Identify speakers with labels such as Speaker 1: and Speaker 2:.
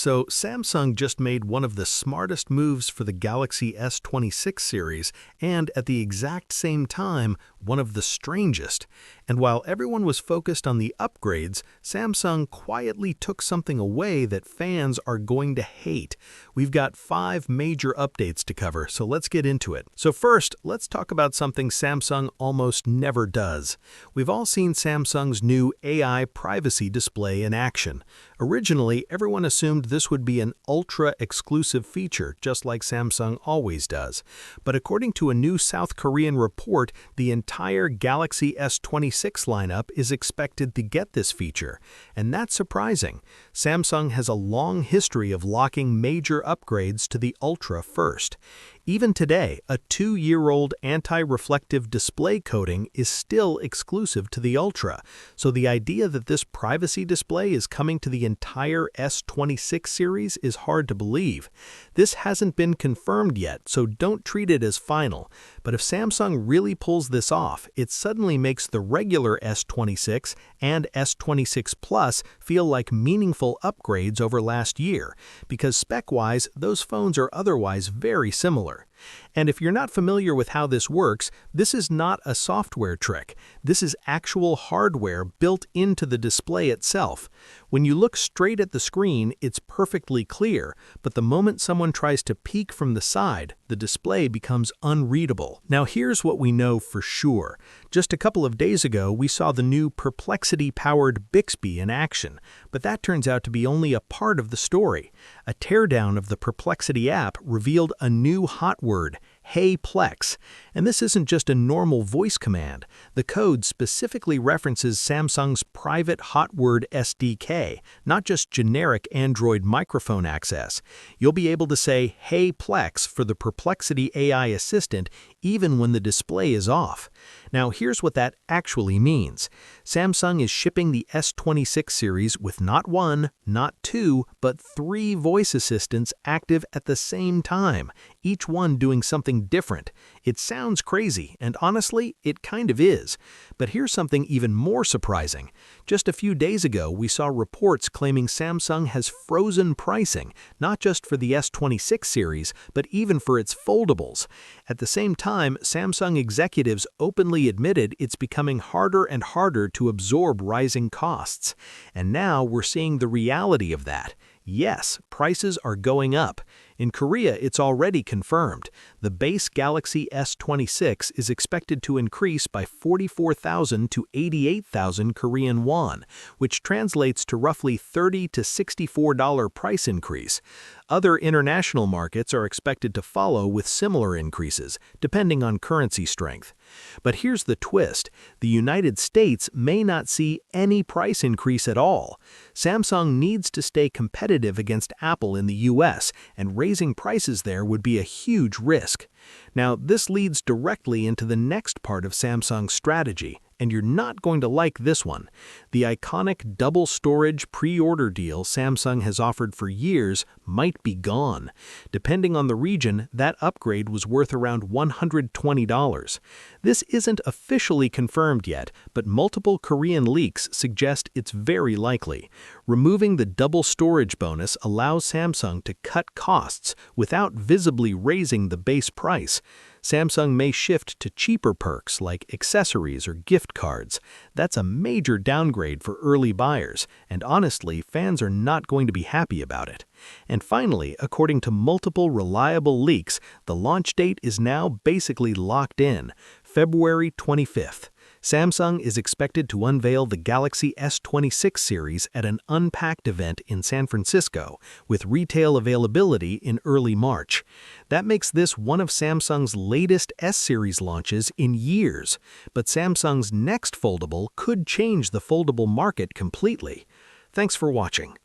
Speaker 1: So Samsung just made one of the smartest moves for the Galaxy S26 series and at the exact same time, one of the strangest. And while everyone was focused on the upgrades, Samsung quietly took something away that fans are going to hate. We've got 5 major updates to cover, so let's get into it. So first, let's talk about something Samsung almost never does. We've all seen Samsung's new AI privacy display in action. Originally, everyone assumed this would be an ultra-exclusive feature, just like Samsung always does. But according to a new South Korean report, the entire Galaxy S26 lineup is expected to get this feature. And that's surprising. Samsung has a long history of locking major upgrades to the Ultra first. Even today, a 2-year-old anti-reflective display coating is still exclusive to the Ultra, so the idea that this privacy display is coming to the entire S26 series is hard to believe. This hasn't been confirmed yet, so don't treat it as final. But if Samsung really pulls this off, it suddenly makes the regular S26 and S26 Plus feel like meaningful upgrades over last year, because spec-wise, those phones are otherwise very similar. And if you're not familiar with how this works, this is not a software trick. This is actual hardware built into the display itself. When you look straight at the screen, it's perfectly clear, but the moment someone tries to peek from the side, the display becomes unreadable. Now here's what we know for sure. Just a couple of days ago, we saw the new Perplexity-powered Bixby in action, but that turns out to be only a part of the story. A teardown of the Perplexity app revealed a new hot word, Hey Plex, and this isn't just a normal voice command. The code specifically references Samsung's private hot word SDK, not just generic Android microphone access. You'll be able to say Hey Plex for the Perplexity AI assistant even when the display is off. Now here's what that actually means. Samsung is shipping the S26 series with not 1, not 2, but 3 voice assistants active at the same time, each one doing something different. It sounds crazy, and honestly, it kind of is. But here's something even more surprising. Just a few days ago, we saw reports claiming Samsung has frozen pricing, not just for the S26 series, but even for its foldables. At the same time, Samsung executives openly admitted it's becoming harder and harder to absorb rising costs. And now we're seeing the reality of that. Yes, prices are going up. In Korea, it's already confirmed. The base Galaxy S26 is expected to increase by 44,000 to 88,000 Korean won, which translates to roughly $30 to $64 price increase. Other international markets are expected to follow with similar increases, depending on currency strength. But here's the twist. The United States may not see any price increase at all. Samsung needs to stay competitive against Apple in the US, and raising prices there would be a huge risk. Now, this leads directly into the next part of Samsung's strategy, and you're not going to like this one. The iconic double storage pre-order deal Samsung has offered for years might be gone. Depending on the region, that upgrade was worth around $120. This isn't officially confirmed yet, but multiple Korean leaks suggest it's very likely. Removing the double storage bonus allows Samsung to cut costs without visibly raising the base price. Samsung may shift to cheaper perks like accessories or gift cards. That's a major downgrade for early buyers, and honestly, fans are not going to be happy about it. And finally, according to multiple reliable leaks, the launch date is now basically locked in, February 25th. Samsung is expected to unveil the Galaxy S26 series at an Unpacked event in San Francisco, with retail availability in early March. That makes this one of Samsung's latest S-series launches in years, but Samsung's next foldable could change the foldable market completely. Thanks for watching.